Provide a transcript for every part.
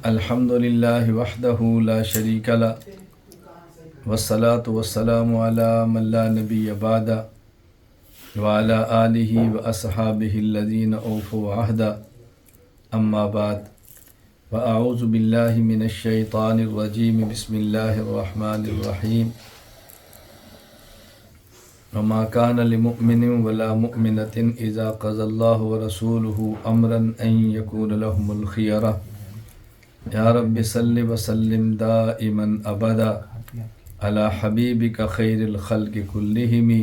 الحمدللہ وحدہ لا شریک لہ والصلاة والسلام علی من لا نبی بعدہ وعلی آلہ واصحابہ الذین اوفوا عہدہ اما بعد فاعوذ باللہ من الشیطان الرجیم بسم اللہ الرحمن الرحیم وما كان لمؤمن ولا مؤمنة إذا قضى الله ورسوله أمرا أن يكون لهم الخيرة یا رب صل وسلم دائما ابدا على حبیبک خیر الخلق كلهم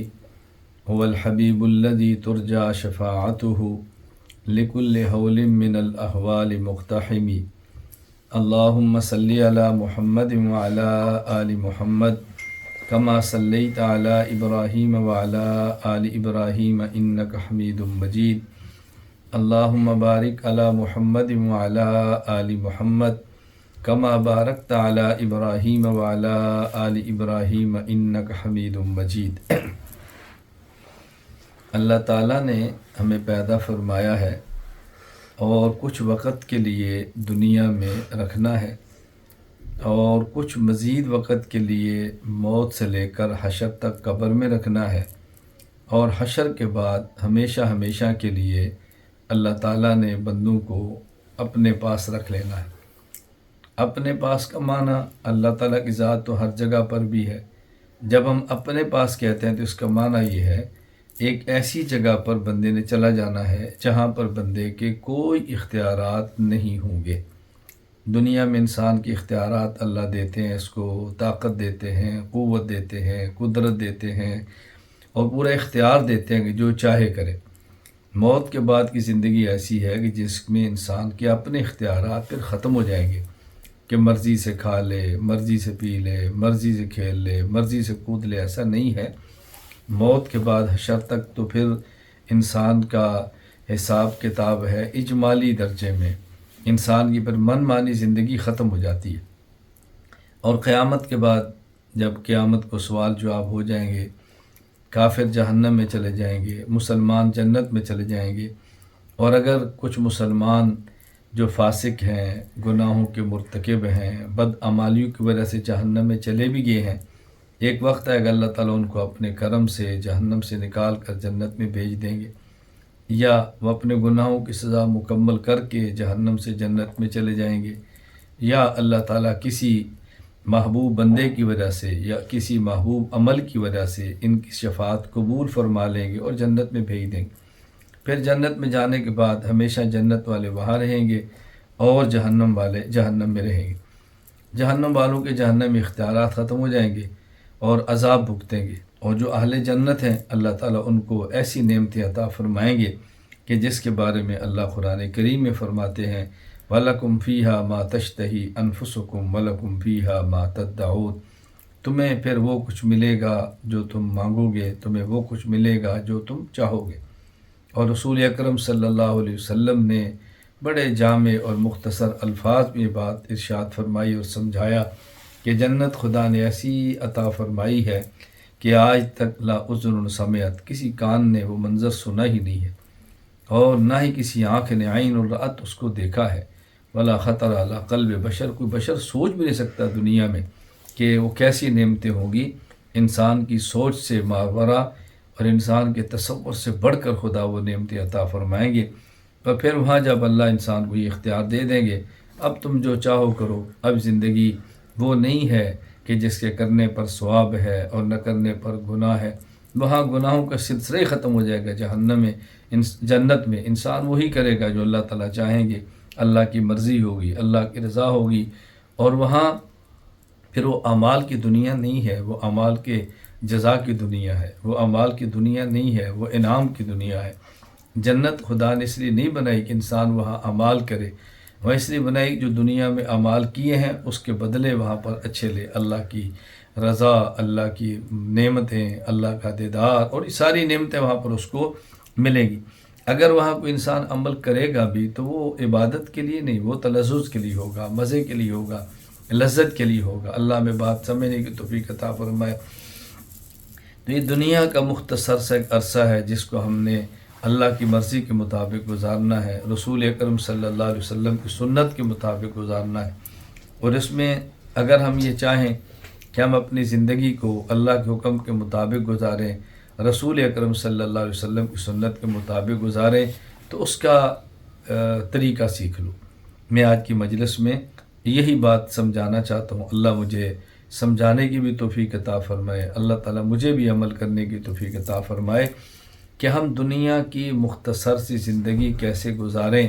هو الحبیب الذي ترجى شفاعته لكل هول من الأهوال مقتحم اللهم صل على محمد وعلى آل محمد كما صليت على إبراهيم وعلى آل إبراهيم إنك حميد مجيد اللهم بارک علی محمد وعلی آل محمد کما بارکت علی ابراہیم وعلی آل ابراہیم انک حمید مجید۔ اللہ تعالیٰ نے ہمیں پیدا فرمایا ہے اور کچھ وقت کے لیے دنیا میں رکھنا ہے اور کچھ مزید وقت کے لیے موت سے لے کر حشر تک قبر میں رکھنا ہے، اور حشر کے بعد ہمیشہ ہمیشہ کے لیے اللہ تعالیٰ نے بندوں کو اپنے پاس رکھ لینا ہے۔ اپنے پاس کا معنی اللہ تعالیٰ کی ذات تو ہر جگہ پر بھی ہے۔ جب ہم اپنے پاس کہتے ہیں تو اس کا معنی یہ ہے ایک ایسی جگہ پر بندے نے چلا جانا ہے جہاں پر بندے کے کوئی اختیارات نہیں ہوں گے۔ دنیا میں انسان کے اختیارات اللہ دیتے ہیں، اس کو طاقت دیتے ہیں، قوت دیتے ہیں، قدرت دیتے ہیں اور پورا اختیار دیتے ہیں کہ جو چاہے کرے۔ موت کے بعد کی زندگی ایسی ہے کہ جس میں انسان کے اپنے اختیارات پھر ختم ہو جائیں گے کہ مرضی سے کھا لے، مرضی سے پی لے، مرضی سے کھیل لے، مرضی سے کود لے، ایسا نہیں ہے۔ موت کے بعد حشر تک تو پھر انسان کا حساب کتاب ہے اجمالی درجے میں، انسان کی پھر من مانی زندگی ختم ہو جاتی ہے، اور قیامت کے بعد جب قیامت کو سوال جواب ہو جائیں گے، کافر جہنم میں چلے جائیں گے، مسلمان جنت میں چلے جائیں گے، اور اگر کچھ مسلمان جو فاسق ہیں، گناہوں کے مرتکب ہیں، بد عمالیوں کی وجہ سے جہنم میں چلے بھی گئے ہیں، ایک وقت ہے کہ اللہ تعالیٰ ان کو اپنے کرم سے جہنم سے نکال کر جنت میں بھیج دیں گے، یا وہ اپنے گناہوں کی سزا مکمل کر کے جہنم سے جنت میں چلے جائیں گے، یا اللہ تعالیٰ کسی محبوب بندے کی وجہ سے یا کسی محبوب عمل کی وجہ سے ان کی شفاعت قبول فرما لیں گے اور جنت میں بھیج دیں گے۔ پھر جنت میں جانے کے بعد ہمیشہ جنت والے وہاں رہیں گے اور جہنم والے جہنم میں رہیں گے۔ جہنم والوں کے جہنم میں اختیارات ختم ہو جائیں گے اور عذاب بھگتیں گے، اور جو اہل جنت ہیں اللہ تعالیٰ ان کو ایسی نعمتیں عطا فرمائیں گے کہ جس کے بارے میں اللہ قرآن کریم میں فرماتے ہیں وَلَكُمْ فِيهَا مَا تَشْتَهِي أَنفُسُكُمْ وَلَكُمْ فِيهَا مَا تَدَّعُونَ۔ تمہیں پھر وہ کچھ ملے گا جو تم مانگو گے، تمہیں وہ کچھ ملے گا جو تم چاہو گے۔ اور رسول اکرم صلی اللہ علیہ وسلم نے بڑے جامع اور مختصر الفاظ میں یہ بات ارشاد فرمائی اور سمجھایا کہ جنت خدا نے ایسی عطا فرمائی ہے کہ آج تک لا اذن سمعت، کسی کان نے وہ منظر سنا ہی نہیں ہے، اور نہ ہی کسی آنکھ نے عین الرأت اس کو دیکھا ہے، ولا خطر علی قلب بشر، کوئی بشر سوچ بھی نہیں سکتا دنیا میں کہ وہ کیسی نعمتیں ہوں گی۔ انسان کی سوچ سے ماورا اور انسان کے تصور سے بڑھ کر خدا وہ نعمتیں عطا فرمائیں گے، اور پھر وہاں جب اللہ انسان کو یہ اختیار دے دیں گے اب تم جو چاہو کرو۔ اب زندگی وہ نہیں ہے کہ جس کے کرنے پر ثواب ہے اور نہ کرنے پر گناہ ہے، وہاں گناہوں کا سلسلہ ہی ختم ہو جائے گا۔ جہنم میں جنت میں انسان وہی کرے گا جو اللہ تعالیٰ چاہیں گے، اللہ کی مرضی ہوگی، اللہ کی رضا ہوگی، اور وہاں پھر وہ اعمال کی دنیا نہیں ہے، وہ اعمال کے جزا کی دنیا ہے، وہ اعمال کی دنیا نہیں ہے، وہ انعام کی دنیا ہے۔ جنت خدا نے اس لیے نہیں بنائی کہ انسان وہاں اعمال کرے، وہ اس لیے بنائی جو دنیا میں اعمال کیے ہیں اس کے بدلے وہاں پر اچھے لے، اللہ کی رضا، اللہ کی نعمتیں، اللہ کا دیدار، اور یہ ساری نعمتیں وہاں پر اس کو ملیں گی۔ اگر وہاں کوئی انسان عمل کرے گا بھی تو وہ عبادت کے لیے نہیں، وہ تلذذ کے لیے ہوگا، مزے کے لیے ہوگا، لذت کے لیے ہوگا۔ اللہ میں بات سمجھنے کی توفیق عطا فرمائے۔ تو یہ دنیا کا مختصر سا ایک عرصہ ہے جس کو ہم نے اللہ کی مرضی کے مطابق گزارنا ہے، رسول اکرم صلی اللہ علیہ وسلم کی سنت کے مطابق گزارنا ہے۔ اور اس میں اگر ہم یہ چاہیں کہ ہم اپنی زندگی کو اللہ کے حکم کے مطابق گزاریں، رسول اکرم صلی اللہ علیہ وسلم کی سنت کے مطابق گزاریں، تو اس کا طریقہ سیکھ لو۔ میں آج کی مجلس میں یہی بات سمجھانا چاہتا ہوں۔ اللہ مجھے سمجھانے کی بھی توفیق عطا فرمائے، اللہ تعالیٰ مجھے بھی عمل کرنے کی توفیق عطا فرمائے کہ ہم دنیا کی مختصر سی زندگی کیسے گزاریں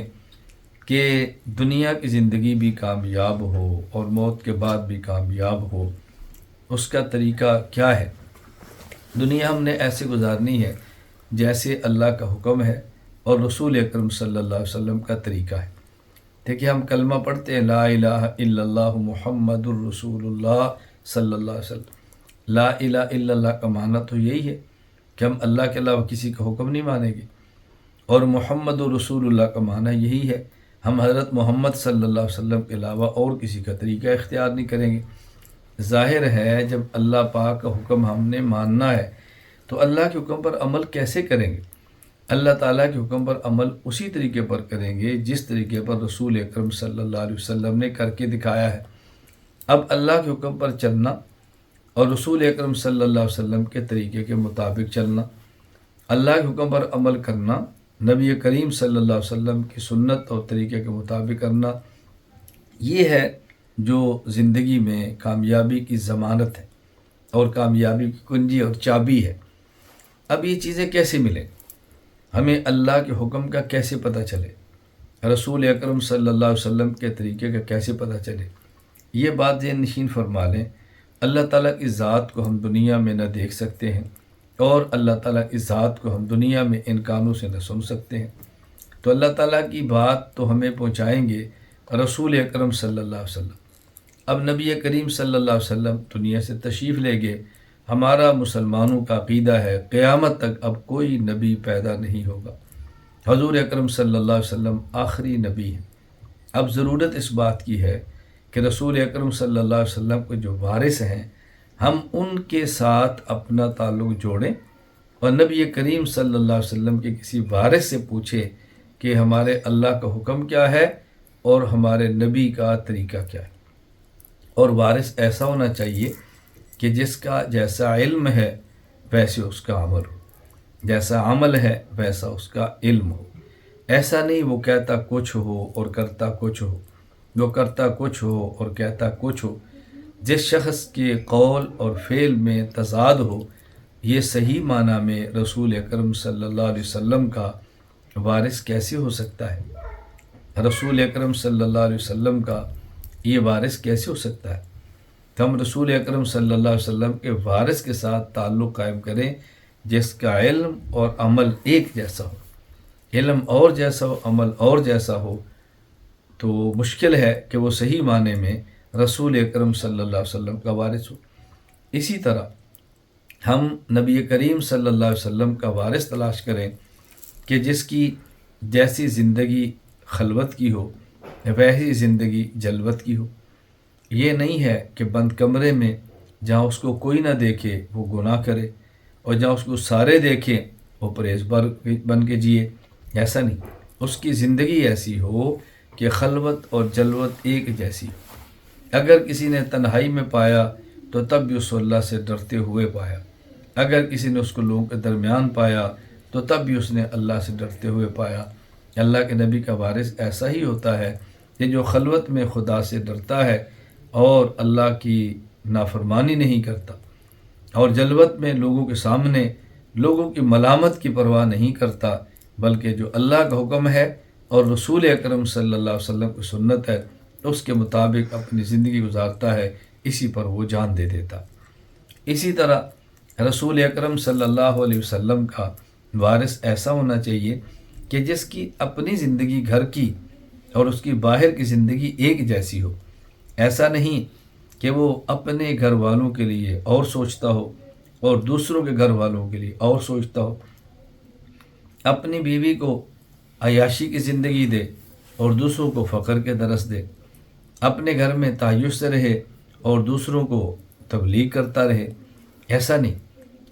کہ دنیا کی زندگی بھی کامیاب ہو اور موت کے بعد بھی کامیاب ہو۔ اس کا طریقہ کیا ہے؟ دنیا ہم نے ایسے گزارنی ہے جیسے اللہ کا حکم ہے اور رسول اکرم صلی اللہ علیہ وسلم کا طریقہ ہے۔ دیکھیے ہم کلمہ پڑھتے ہیں لا الہ الا اللہ محمد الرسول اللہ صلی اللہ علیہ وسلم۔ لا الہ الا اللہ کا معنی تو یہی ہے کہ ہم اللہ کے علاوہ کسی کا حکم نہیں مانیں گے، اور محمد الرسول اللہ کا معنی یہی ہے ہم حضرت محمد صلی اللہ علیہ وسلم کے علاوہ اور کسی کا طریقہ اختیار نہیں کریں گے۔ ظاہر ہے جب اللہ پاک کا حکم ہم نے ماننا ہے تو اللہ کے حکم پر عمل کیسے کریں گے؟ اللہ تعالیٰ کے حکم پر عمل اسی طریقے پر کریں گے جس طریقے پر رسول اکرم صلی اللہ علیہ وسلم نے کر کے دکھایا ہے۔ اب اللہ کے حکم پر چلنا اور رسول اکرم صلی اللہ علیہ وسلم کے طریقے کے مطابق چلنا، اللہ کے حکم پر عمل کرنا، نبی کریم صلی اللہ علیہ وسلم کی سنت اور طریقے کے مطابق کرنا، یہ ہے جو زندگی میں کامیابی کی ضمانت ہے اور کامیابی کی کنجی اور چابی ہے۔ اب یہ چیزیں کیسے ملیں؟ ہمیں اللہ کے حکم کا کیسے پتہ چلے؟ رسول اکرم صلی اللہ علیہ وسلم کے طریقے کا کیسے پتہ چلے؟ یہ بات ذہن نشین فرما لیں۔ اللہ تعالیٰ کی ذات کو ہم دنیا میں نہ دیکھ سکتے ہیں، اور اللہ تعالیٰ کی ذات کو ہم دنیا میں ان کانوں سے نہ سن سکتے ہیں، تو اللہ تعالیٰ کی بات تو ہمیں پہنچائیں گے رسول اکرم صلی اللہ علیہ وسلم۔ اب نبی کریم صلی اللہ علیہ وسلم دنیا سے تشریف لے گئے۔ ہمارا مسلمانوں کا عقیدہ ہے قیامت تک اب کوئی نبی پیدا نہیں ہوگا، حضور اکرم صلی اللہ علیہ وسلم آخری نبی ہیں۔ اب ضرورت اس بات کی ہے کہ رسول اکرم صلی اللہ علیہ وسلم کے جو وارث ہیں ہم ان کے ساتھ اپنا تعلق جوڑیں، اور نبی کریم صلی اللہ علیہ وسلم کے کسی وارث سے پوچھیں کہ ہمارے اللہ کا حکم کیا ہے اور ہمارے نبی کا طریقہ کیا ہے۔ اور وارث ایسا ہونا چاہیے کہ جس کا جیسا علم ہے ویسے اس کا عمل ہو، جیسا عمل ہے ویسا اس کا علم ہو۔ ایسا نہیں وہ کہتا کچھ ہو اور کرتا کچھ ہو، وہ کرتا کچھ ہو اور کہتا کچھ ہو۔ جس شخص کے قول اور فعل میں تضاد ہو، یہ صحیح معنی میں رسول اکرم صلی اللہ علیہ وسلم کا وارث کیسے ہو سکتا ہے؟ رسول اکرم صلی اللہ علیہ وسلم کا یہ وارث کیسے ہو سکتا ہے؟ تو ہم رسول اکرم صلی اللہ علیہ وسلم کے وارث کے ساتھ تعلق قائم کریں جس کا علم اور عمل ایک جیسا ہو۔ علم اور جیسا ہو، عمل اور جیسا ہو تو مشکل ہے کہ وہ صحیح معنی میں رسول اکرم صلی اللہ علیہ وسلم کا وارث ہو۔ اسی طرح ہم نبی کریم صلی اللہ علیہ وسلم کا وارث تلاش کریں کہ جس کی جیسی زندگی خلوت کی ہو ویسی زندگی جلوت کی ہو۔ یہ نہیں ہے کہ بند کمرے میں جہاں اس کو کوئی نہ دیکھے وہ گناہ کرے، اور جہاں اس کو سارے دیکھیں وہ پرہیزگار بن کے جیے۔ ایسا نہیں، اس کی زندگی ایسی ہو کہ خلوت اور جلوت ایک جیسی ہو۔ اگر کسی نے تنہائی میں پایا تو تب بھی اس کو اللہ سے ڈرتے ہوئے پایا، اگر کسی نے اس کو لوگوں کے درمیان پایا تو تب بھی اس نے اللہ سے ڈرتے ہوئے پایا۔ اللہ کے نبی کا وارث ایسا ہی ہوتا ہے کہ جو خلوت میں خدا سے ڈرتا ہے اور اللہ کی نافرمانی نہیں کرتا، اور جلوت میں لوگوں کے سامنے لوگوں کی ملامت کی پرواہ نہیں کرتا، بلکہ جو اللہ کا حکم ہے اور رسول اکرم صلی اللہ علیہ وسلم کی سنت ہے اس کے مطابق اپنی زندگی گزارتا ہے، اسی پر وہ جان دے دیتا۔ اسی طرح رسول اکرم صلی اللہ علیہ وسلم کا وارث ایسا ہونا چاہیے کہ جس کی اپنی زندگی گھر کی اور اس کی باہر کی زندگی ایک جیسی ہو۔ ایسا نہیں کہ وہ اپنے گھر والوں کے لیے اور سوچتا ہو اور دوسروں کے گھر والوں کے لیے اور سوچتا ہو، اپنی بیوی کو عیاشی کی زندگی دے اور دوسروں کو فقر کے درس دے، اپنے گھر میں تعیش سے رہے اور دوسروں کو تبلیغ کرتا رہے۔ ایسا نہیں،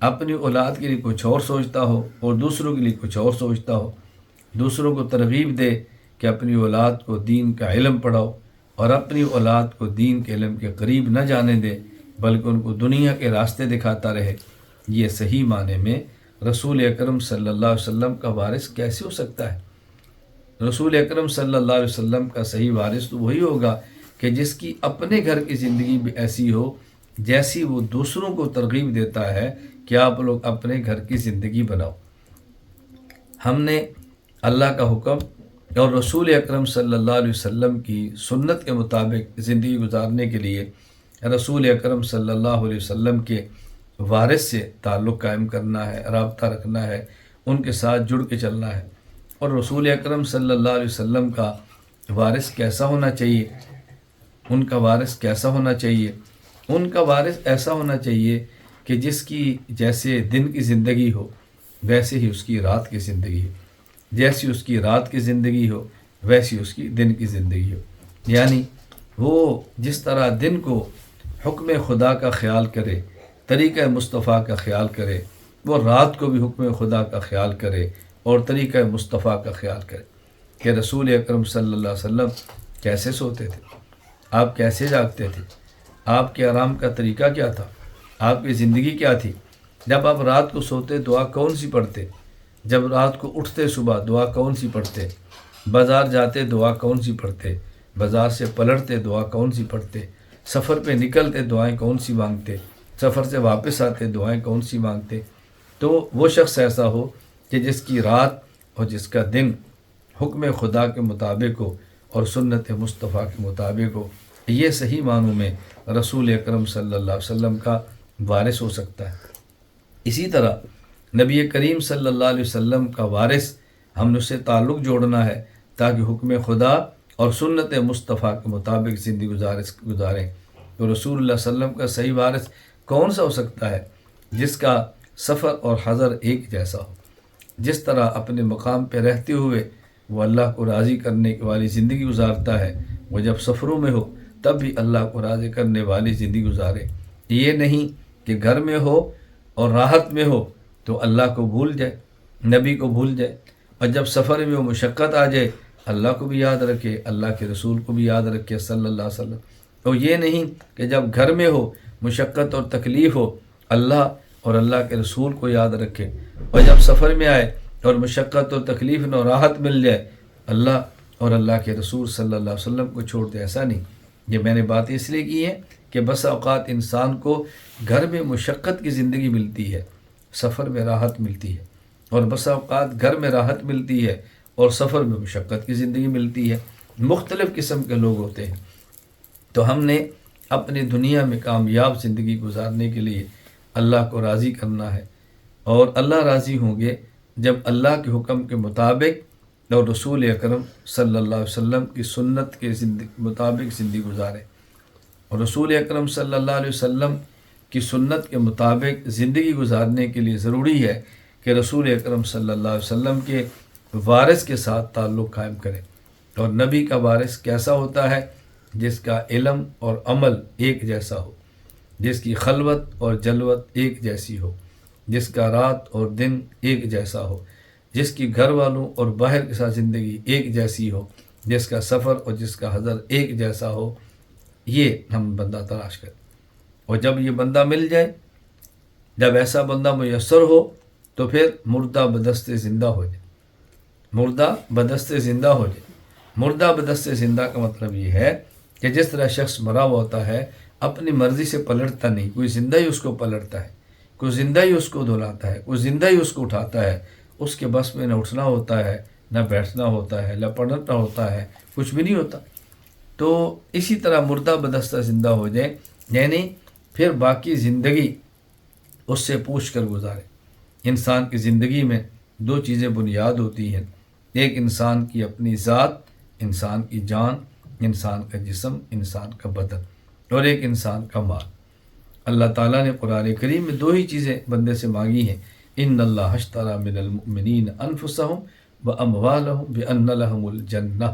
اپنی اولاد کے لیے کچھ اور سوچتا ہو اور دوسروں کے لیے کچھ اور سوچتا ہو، دوسروں کو ترغیب دے کہ اپنی اولاد کو دین کا علم پڑھاؤ، اور اپنی اولاد کو دین کے علم کے قریب نہ جانے دے بلکہ ان کو دنیا کے راستے دکھاتا رہے، یہ صحیح معنی میں رسول اکرم صلی اللہ علیہ وسلم کا وارث کیسے ہو سکتا ہے؟ رسول اکرم صلی اللہ علیہ وسلم کا صحیح وارث تو وہی ہوگا کہ جس کی اپنے گھر کی زندگی بھی ایسی ہو جیسی وہ دوسروں کو ترغیب دیتا ہے کہ آپ لوگ اپنے گھر کی زندگی بناؤ۔ ہم نے اللہ کا حکم اور رسول اکرم صلی اللہ علیہ وسلم کی سنت کے مطابق زندگی گزارنے کے لیے رسول اکرم صلی اللہ علیہ وسلم کے وارث سے تعلق قائم کرنا ہے، رابطہ رکھنا ہے، ان کے ساتھ جڑ کے چلنا ہے۔ اور رسول اکرم صلی اللہ علیہ وسلم کا وارث کیسا ہونا چاہیے؟ ان کا وارث کیسا ہونا چاہیے؟ ان کا وارث ایسا ہونا چاہیے کہ جس کی جیسے دن کی زندگی ہو ویسے ہی اس کی رات کی زندگی ہو، جیسی اس کی رات کی زندگی ہو ویسی اس کی دن کی زندگی ہو، یعنی وہ جس طرح دن کو حکم خدا کا خیال کرے، طریقہ مصطفیٰ کا خیال کرے، وہ رات کو بھی حکم خدا کا خیال کرے اور طریقہ مصطفیٰ کا خیال کرے کہ رسول اکرم صلی اللہ علیہ وسلم کیسے سوتے تھے، آپ کیسے جاگتے تھے، آپ کے آرام کا طریقہ کیا تھا، آپ کی زندگی کیا تھی، جب آپ رات کو سوتے دعا کون سی پڑھتے، جب رات کو اٹھتے صبح دعا کون سی پڑھتے، بازار جاتے دعا کون سی پڑھتے، بازار سے پلٹتے دعا کون سی پڑھتے، سفر پہ نکلتے دعائیں کون سی مانگتے، سفر سے واپس آتے دعائیں کون سی مانگتے۔ تو وہ شخص ایسا ہو کہ جس کی رات اور جس کا دن حکم خدا کے مطابق ہو اور سنت مصطفیٰ کے مطابق ہو، یہ صحیح معنوں میں رسول اکرم صلی اللہ علیہ وسلم کا وارث ہو سکتا ہے۔ اسی طرح نبی کریم صلی اللہ علیہ وسلم کا وارث ہم نے اس سے تعلق جوڑنا ہے تاکہ حکم خدا اور سنت مصطفیٰ کے مطابق زندگی گزاریں۔ تو رسول اللہ صلی اللہ علیہ وسلم کا صحیح وارث کون سا ہو سکتا ہے؟ جس کا سفر اور حضر ایک جیسا ہو، جس طرح اپنے مقام پہ رہتے ہوئے وہ اللہ کو راضی کرنے والی زندگی گزارتا ہے، وہ جب سفروں میں ہو تب بھی اللہ کو راضی کرنے والی زندگی گزارے۔ یہ نہیں کہ گھر میں ہو اور راحت میں ہو تو اللہ کو بھول جائے، نبی کو بھول جائے، اور جب سفر میں وہ مشقت آ جائے اللہ کو بھی یاد رکھے، اللہ کے رسول کو بھی یاد رکھے صلی اللہ علیہ وسلم۔ تو یہ نہیں کہ جب گھر میں ہو مشقت اور تکلیف ہو اللہ اور اللہ کے رسول کو یاد رکھے، اور جب سفر میں آئے اور مشقت اور تکلیف میں راحت مل جائے اللہ اور اللہ کے رسول صلی اللہ علیہ وسلم کو چھوڑ دے۔ ایسا نہیں۔ یہ میں نے بات اس لیے کی ہے کہ بس اوقات انسان کو گھر میں مشقت کی زندگی ملتی ہے، سفر میں راحت ملتی ہے، اور بس اوقات گھر میں راحت ملتی ہے اور سفر میں مشقت کی زندگی ملتی ہے۔ مختلف قسم کے لوگ ہوتے ہیں۔ تو ہم نے اپنی دنیا میں کامیاب زندگی گزارنے کے لیے اللہ کو راضی کرنا ہے، اور اللہ راضی ہوں گے جب اللہ کے حکم کے مطابق اور رسول اکرم صلی اللہ علیہ وسلم کی سنت کے مطابق زندگی گزارے۔ اور رسول اکرم صلی اللہ علیہ وسلم کی سنت کے مطابق زندگی گزارنے کے لیے ضروری ہے کہ رسول اکرم صلی اللہ علیہ وسلم کے وارث کے ساتھ تعلق قائم کریں۔ اور نبی کا وارث کیسا ہوتا ہے؟ جس کا علم اور عمل ایک جیسا ہو، جس کی خلوت اور جلوت ایک جیسی ہو، جس کا رات اور دن ایک جیسا ہو، جس کی گھر والوں اور باہر کے ساتھ زندگی ایک جیسی ہو، جس کا سفر اور جس کا حضر ایک جیسا ہو۔ یہ ہم بندہ تلاش کریں، اور جب یہ بندہ مل جائے، جب ایسا بندہ میسر ہو تو پھر مردہ بدست زندہ ہو جائے، مردہ بدست زندہ ہو جائے۔ مردہ بدست زندہ کا مطلب یہ ہے کہ جس طرح شخص مرا ہوا ہوتا ہے اپنی مرضی سے پلٹتا نہیں، کوئی زندہ ہی اس کو پلٹتا ہے، کوئی زندہ ہی اس کو دھلاتا ہے، کوئی زندہ ہی اس کو اٹھاتا ہے۔ اس کے بس میں نہ اٹھنا ہوتا ہے، نہ بیٹھنا ہوتا ہے، نہ پڑھنا ہوتا ہے، کچھ بھی نہیں ہوتا۔ تو اسی طرح مردہ بدستہ زندہ ہو جائے، یعنی پھر باقی زندگی اس سے پوچھ کر گزارے۔ انسان کی زندگی میں دو چیزیں بنیاد ہوتی ہیں، ایک انسان کی اپنی ذات، انسان کی جان، انسان کا جسم، انسان کا بدن، اور ایک انسان کا مال۔ اللہ تعالیٰ نے قرآن کریم میں دو ہی چیزیں بندے سے مانگی ہیں، ان اللہ اشتری من المؤمنین انفسهم واموالهم بان لهم الجنہ۔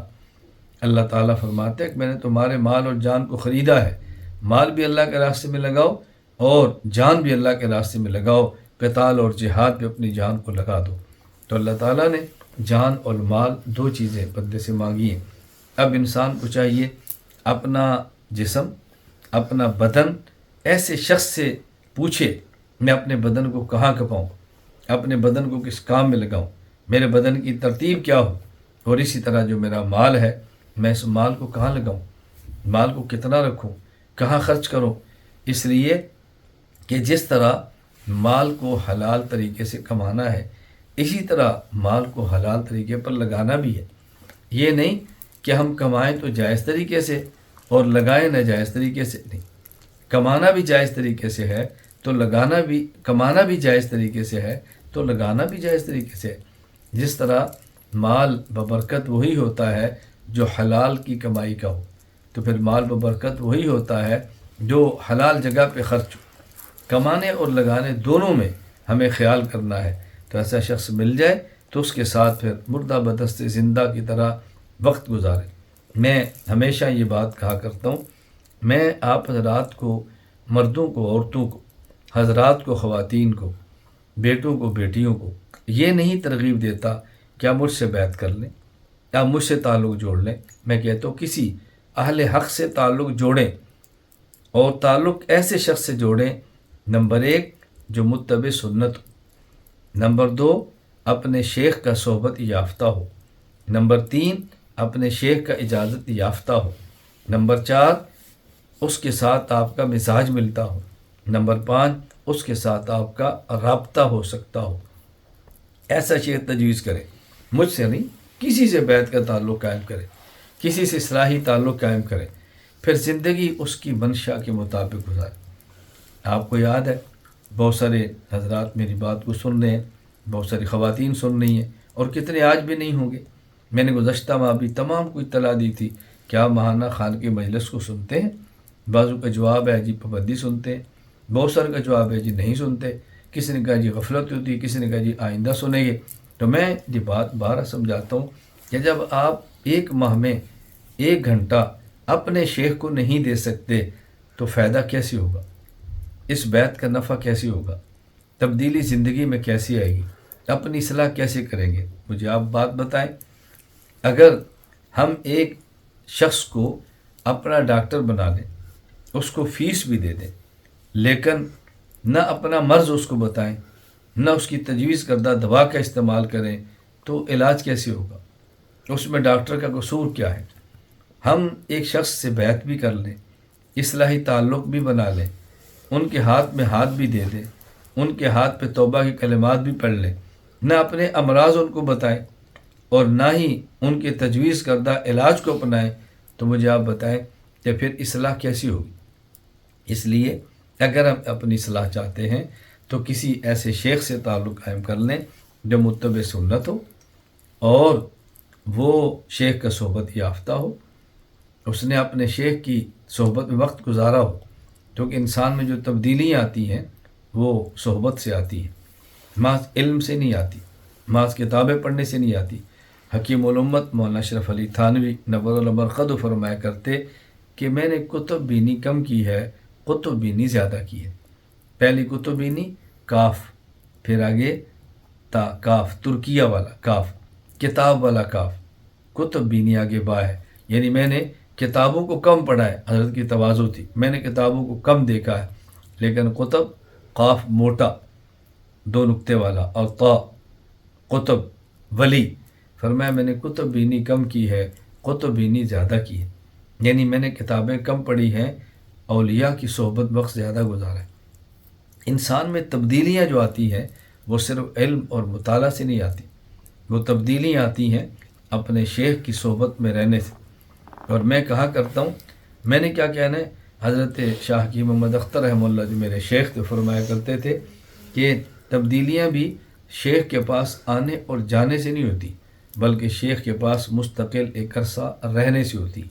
اللہ تعالیٰ فرماتے ہیں کہ میں نے تمہارے مال اور جان کو خریدا ہے، مال بھی اللہ کے راستے میں لگاؤ اور جان بھی اللہ کے راستے میں لگاؤ، قتال اور جہاد پہ اپنی جان کو لگا دو۔ تو اللہ تعالیٰ نے جان اور مال دو چیزیں بندے سے مانگی ہیں۔ اب انسان کو چاہیے اپنا جسم، اپنا بدن ایسے شخص سے پوچھے، میں اپنے بدن کو کہاں کھپاؤں، اپنے بدن کو کس کام میں لگاؤں، میرے بدن کی ترتیب کیا ہو، اور اسی طرح جو میرا مال ہے میں اس مال کو کہاں لگاؤں، مال کو کتنا رکھوں، کہاں خرچ کروں۔ اس لیے کہ جس طرح مال کو حلال طریقے سے کمانا ہے، اسی طرح مال کو حلال طریقے پر لگانا بھی ہے۔ یہ نہیں کہ ہم کمائیں تو جائز طریقے سے اور لگائیں ناجائز طریقے سے، نہیں، کمانا بھی جائز طریقے سے ہے تو لگانا بھی، کمانا بھی جائز طریقے سے ہے تو لگانا بھی جائز طریقے سے ہے۔ جس طرح مال ببرکت وہی ہوتا ہے جو حلال کی کمائی کا ہو، تو پھر مال ببرکت وہی ہوتا ہے جو حلال جگہ پہ خرچ ہو۔ کمانے اور لگانے دونوں میں ہمیں خیال کرنا ہے۔ تو ایسا شخص مل جائے تو اس کے ساتھ پھر مردہ بدست زندہ کی طرح وقت گزارے۔ میں ہمیشہ یہ بات کہا کرتا ہوں، میں آپ حضرات کو، مردوں کو، عورتوں کو، حضرات کو، خواتین کو، بیٹوں کو، بیٹیوں کو یہ نہیں ترغیب دیتا کہ آپ مجھ سے بیعت کر لیں یا مجھ سے تعلق جوڑ لیں۔ میں کہتا ہوں کسی اہل حق سے تعلق جوڑیں، اور تعلق ایسے شخص سے جوڑیں، نمبر 1 جو متبع سنت ہو، نمبر 2 اپنے شیخ کا صحبت یافتہ ہو، نمبر 3 اپنے شیخ کا اجازت یافتہ ہو، نمبر 4 اس کے ساتھ آپ کا مزاج ملتا ہو، نمبر 5 اس کے ساتھ آپ کا رابطہ ہو سکتا ہو۔ ایسا شیخ تجویز کرے، مجھ سے نہیں، کسی سے بیعت کا تعلق قائم کرے، کسی سے اصلاحی تعلق قائم کرے، پھر زندگی اس کی منشا کے مطابق گزارے۔ آپ کو یاد ہے بہت سارے حضرات میری بات کو سن رہے ہیں، بہت ساری خواتین سن رہی ہیں، اور کتنے آج بھی نہیں ہوں گے۔ میں نے گزشتہ ماہ بھی تمام کو اطلاع دی تھی کہ آپ ماہانہ خان کے مجلس کو سنتے ہیں؟ بعضوں کا جواب ہے جی پابندی سنتے ہیں، بہت سارے کا جواب ہے جی نہیں سنتے، کسی نے کہا جی غفلت ہوتی ہے، کسی نے کہا جی آئندہ سنیں گے۔ تو میں یہ بات بارہ سمجھاتا ہوں کہ جب آپ ایک ماہ میں 1 گھنٹہ اپنے شیخ کو نہیں دے سکتے تو فائدہ کیسے ہوگا، اس بیعت کا نفع کیسے ہوگا، تبدیلی زندگی میں کیسی آئے گی، اپنی اصلاح کیسے کریں گے؟ مجھے آپ بات بتائیں۔ اگر ہم ایک شخص کو اپنا ڈاکٹر بنا لیں، اس کو فیس بھی دے دیں، لیکن نہ اپنا مرض اس کو بتائیں، نہ اس کی تجویز کردہ دوا کا استعمال کریں، تو علاج کیسے ہوگا؟ اس میں ڈاکٹر کا قصور کیا ہے؟ ہم ایک شخص سے بیعت بھی کر لیں، اصلاحی تعلق بھی بنا لیں، ان کے ہاتھ میں ہاتھ بھی دے دیں، ان کے ہاتھ پہ توبہ کی کلمات بھی پڑھ لیں، نہ اپنے امراض ان کو بتائیں اور نہ ہی ان کے تجویز کردہ علاج کو اپنائیں، تو مجھے آپ بتائیں کہ پھر اصلاح کیسی ہوگی؟ اس لیے اگر ہم اپنی اصلاح چاہتے ہیں تو کسی ایسے شیخ سے تعلق قائم کر لیں جو متبع سنت ہو، اور وہ شیخ کا صحبت یافتہ ہو، اس نے اپنے شیخ کی صحبت میں وقت گزارا ہو، کیونکہ انسان میں جو تبدیلیاں آتی ہیں وہ صحبت سے آتی ہیں، محض علم سے نہیں آتی، محض کتابیں پڑھنے سے نہیں آتی۔ حکیم الامت مولانا اشرف علی تھانوی نور المرقد فرمایا کرتے کہ میں نے کتب بینی کم کی ہے، کتب بینی زیادہ کی ہے۔ پہلی کتب بینی کاف، پھر آگے تا، کاف ترکیہ والا کاف، کتاب والا کاف، کتب بینی آگے با ہے، یعنی میں نے کتابوں کو کم پڑھا ہے، حضرت کی تواضع تھی، میں نے کتابوں کو کم دیکھا ہے، لیکن کتب قاف موٹا 2 نقطے والا اور طا قطب ولی، فرمایا میں نے کتب بینی کم کی ہے، کتب بینی زیادہ کی ہے، یعنی میں نے کتابیں کم پڑھی ہیں، اولیاء کی صحبت وقت زیادہ گزارا ہے۔ انسان میں تبدیلیاں جو آتی ہیں وہ صرف علم اور مطالعہ سے نہیں آتی، وہ تبدیلیاں آتی ہیں اپنے شیخ کی صحبت میں رہنے سے۔ اور میں کہا کرتا ہوں، میں نے کیا کہنا ہے، حضرت شاہ حکیم محمد اختر رحمہ اللہ جو میرے شیخ تھے فرمایا کرتے تھے کہ تبدیلیاں بھی شیخ کے پاس آنے اور جانے سے نہیں ہوتی، بلکہ شیخ کے پاس مستقل ایک عرصہ رہنے سے ہوتی،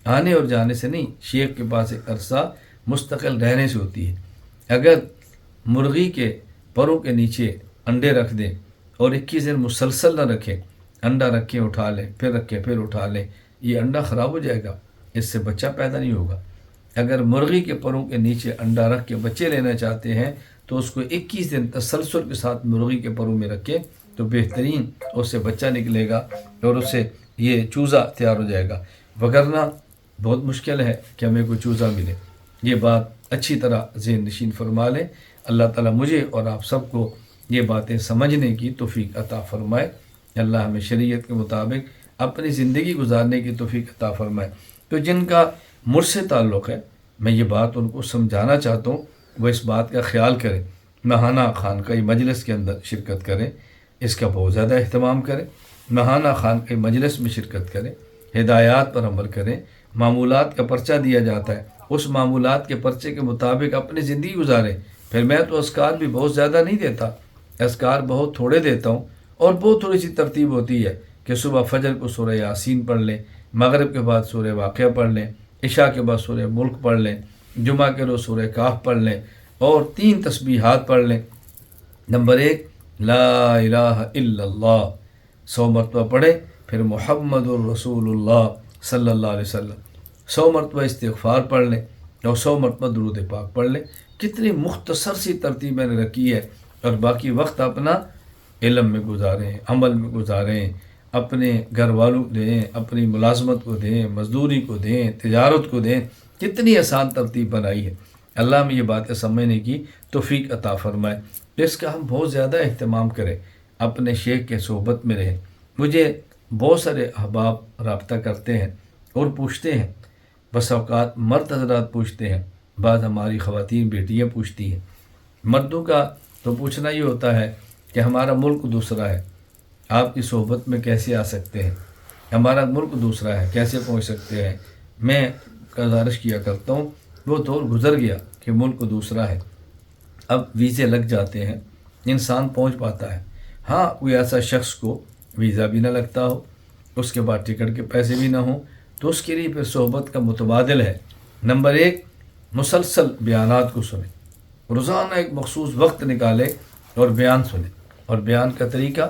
آنے اور جانے سے نہیں، شیخ کے پاس ایک عرصہ مستقل رہنے سے ہوتی ہے۔ اگر مرغی کے پروں کے نیچے انڈے رکھ دیں اور 21 دن مسلسل نہ رکھیں، انڈا رکھیں اٹھا لیں، پھر رکھیں پھر اٹھا لیں، یہ انڈا خراب ہو جائے گا، اس سے بچہ پیدا نہیں ہوگا۔ اگر مرغی کے پروں کے نیچے انڈا رکھ کے بچے لینا چاہتے ہیں تو اس کو 21 دن تسلسل کے ساتھ مرغی کے پروں میں رکھے تو بہترین اس سے بچہ نکلے گا اور اس سے یہ چوزا تیار ہو جائے گا، وگرنہ بہت مشکل ہے کہ ہمیں کوئی چوزا ملے۔ یہ بات اچھی طرح ذہن نشین فرما لیں۔ اللہ تعالیٰ مجھے اور آپ سب کو یہ باتیں سمجھنے کی توفیق عطا فرمائے۔ اللہ ہمیں شریعت کے مطابق اپنی زندگی گزارنے کی توفیق عطا فرمائے۔ تو جن کا مجھ سے تعلق ہے، میں یہ بات ان کو سمجھانا چاہتا ہوں، وہ اس بات کا خیال کریں، ماہانہ خانقاہی مجلس کے اندر شرکت کریں، اس کا بہت زیادہ اہتمام کریں، ماہانہ خانقاہی مجلس میں شرکت کریں، ہدایات پر عمل کریں۔ معمولات کا پرچہ دیا جاتا ہے، اس معمولات کے پرچے کے مطابق اپنی زندگی گزاریں۔ پھر میں تو اذکار بھی بہت زیادہ نہیں دیتا، اذکار بہت تھوڑے دیتا ہوں، اور بہت تھوڑی سی ترتیب ہوتی ہے کہ صبح فجر کو سورہ یاسین پڑھ لیں، مغرب کے بعد سورہ واقعہ پڑھ لیں، عشاء کے بعد سورہ ملک پڑھ لیں، جمعہ کے روز سورہ کہف پڑھ لیں، اور 3 تسبیحات پڑھ لیں۔ نمبر 1 لا الہ الا اللہ 100 مرتبہ پڑھیں، پھر محمد الرسول اللہ صلی اللہ علیہ وسلم 100 مرتبہ استغفار پڑھ لیں، اور 100 مرتبہ درود پاک پڑھ لیں۔ کتنی مختصر سی ترتیب میں نے رکھی ہے، اور باقی وقت اپنا علم میں گزاریں، عمل میں گزاریں، اپنے گھر والوں کو دیں، اپنی ملازمت کو دیں، مزدوری کو دیں، تجارت کو دیں۔ کتنی آسان ترتیب بنائی ہے۔ اللہ میں یہ باتیں سمجھنے کی توفیق عطا فرمائے۔ اس کا ہم بہت زیادہ اہتمام کریں، اپنے شیخ کے صحبت میں رہیں۔ مجھے بہت سارے احباب رابطہ کرتے ہیں اور پوچھتے ہیں، بس اوقات مرد حضرات پوچھتے ہیں، بعض ہماری خواتین بیٹیاں پوچھتی ہیں۔ مردوں کا تو پوچھنا یہ ہوتا ہے کہ ہمارا ملک دوسرا ہے، آپ کی صحبت میں کیسے آ سکتے ہیں؟ ہمارا ملک دوسرا ہے، کیسے پہنچ سکتے ہیں؟ میں گزارش کیا کرتا ہوں، وہ دور گزر گیا کہ ملک دوسرا ہے، اب ویزے لگ جاتے ہیں، انسان پہنچ پاتا ہے۔ ہاں، کوئی ایسا شخص کو ویزا بھی نہ لگتا ہو، اس کے بعد ٹکٹ کے پیسے بھی نہ ہوں، تو اس کے لیے پھر صحبت کا متبادل ہے۔ نمبر 1 مسلسل بیانات کو سنیں، روزانہ ایک مخصوص وقت نکالیں اور بیان سنیں، اور بیان کا طریقہ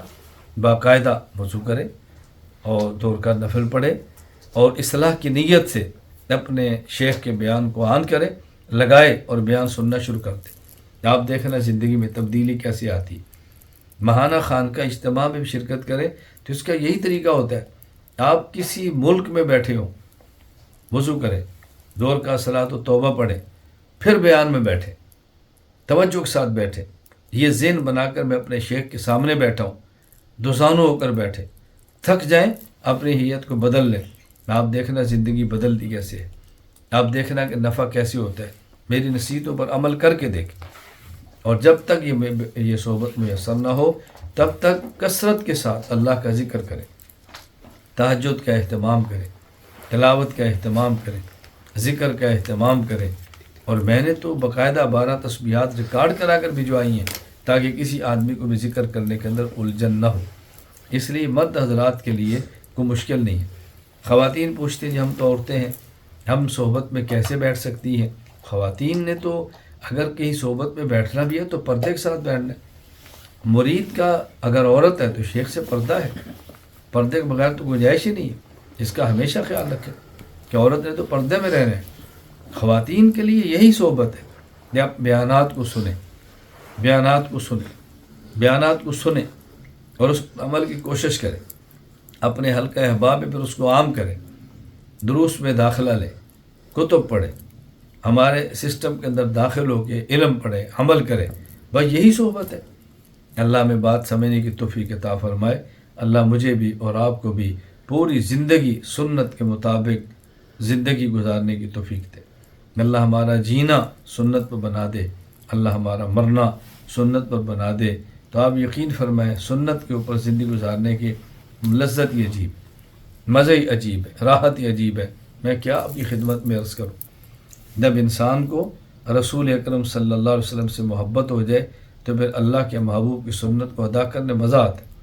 باقاعدہ وضو کریں اور 2 رکعت نفل پڑھیں، اور اصلاح کی نیت سے اپنے شیخ کے بیان کو آن کریں، لگائے اور بیان سننا شروع کر دیں۔ آپ دیکھنا زندگی میں تبدیلی کیسے آتی ہے۔ ماہانہ خانقاہ اجتماع میں بھی شرکت کریں تو اس کا یہی طریقہ ہوتا ہے۔ آپ کسی ملک میں بیٹھے ہوں، وضو کریں، 2 رکعت صلاۃ و توبہ پڑھیں، پھر بیان میں بیٹھیں، توجہ کے ساتھ بیٹھیں، یہ ذہن بنا کر میں اپنے شیخ کے سامنے بیٹھا ہوں، دوزانو ہو کر بیٹھے، تھک جائیں اپنی ہیئت کو بدل لیں۔ آپ دیکھنا زندگی بدلتی کیسے ہے، آپ دیکھنا کہ نفع کیسے ہوتا ہے۔ میری نصیحتوں پر عمل کر کے دیکھیں، اور جب تک یہ صحبت میسر نہ ہو تب تک کثرت کے ساتھ اللہ کا ذکر کریں، تہجد کا اہتمام کریں، تلاوت کا اہتمام کریں، ذکر کا اہتمام کریں۔ اور میں نے تو باقاعدہ 12 تسبیحات ریکارڈ کرا کر بھجوائی ہیں تاکہ کسی آدمی کو بھی ذکر کرنے کے اندر الجھن نہ ہو۔ اس لیے مرد حضرات کے لیے کوئی مشکل نہیں ہے۔ خواتین پوچھتی ہیں، ہم تو عورتیں ہیں، ہم صحبت میں کیسے بیٹھ سکتی ہیں؟ خواتین نے تو اگر کہیں صحبت میں بیٹھنا بھی ہے تو پردے کے ساتھ بیٹھنا ہے۔ مرید کا اگر عورت ہے تو شیخ سے پردہ ہے، پردے کے بغیر تو گنجائش ہی نہیں ہے۔ اس کا ہمیشہ خیال رکھیں کہ عورت نے تو پردے میں رہنا ہے۔ خواتین کے لیے یہی صحبت ہے۔ آپ بیانات کو سنیں، بیانات کو سنیں، بیانات کو سنیں اور اس عمل کی کوشش کریں۔ اپنے حلقہ احباب میں پھر اس کو عام کریں، دروس میں داخلہ لیں، کتب پڑھیں، ہمارے سسٹم کے اندر داخل ہو کے علم پڑھیں، عمل کریں۔ بس یہی صحبت ہے۔ اللہ میں بات سمجھنے کی توفیق عطا فرمائے۔ اللہ مجھے بھی اور آپ کو بھی پوری زندگی سنت کے مطابق زندگی گزارنے کی توفیق دے۔ اللہ ہمارا جینا سنت پر بنا دے، اللہ ہمارا مرنا سنت پر بنا دے۔ تو آپ یقین فرمائیں سنت کے اوپر زندگی گزارنے کی لذت ہی عجیب، مزہ ہی عجیب ہے، راحت ہی عجیب ہے۔ میں کیا آپ کی خدمت میں عرض کروں۔ جب انسان کو رسول اکرم صلی اللہ علیہ وسلم سے محبت ہو جائے تو پھر اللہ کے محبوب کی سنت کو ادا کرنے مزہ آتا ہے،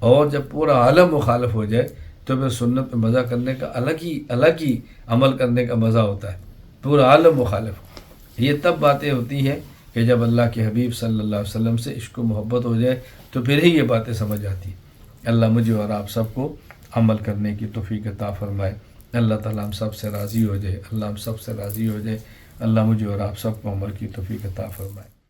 اور جب پورا عالم مخالف ہو جائے تو پھر سنت پہ مزہ کرنے کا الگ ہی عمل کرنے کا مزہ ہوتا ہے۔ پورا عالم مخالف، یہ تب باتیں ہوتی ہیں کہ جب اللہ کے حبیب صلی اللہ علیہ وسلم سے عشق و محبت ہو جائے تو پھر ہی یہ باتیں سمجھ آتی ہیں۔ اللہ مجھے اور آپ سب کو عمل کرنے کی توفیق عطا فرمائے۔ اللہ تعالیٰ ہم سب سے راضی ہو جائے، اللہ ہم سب سے راضی ہو جائے۔ اللہ مجھے اور آپ سب کو عمل کی توفیق عطا فرمائے۔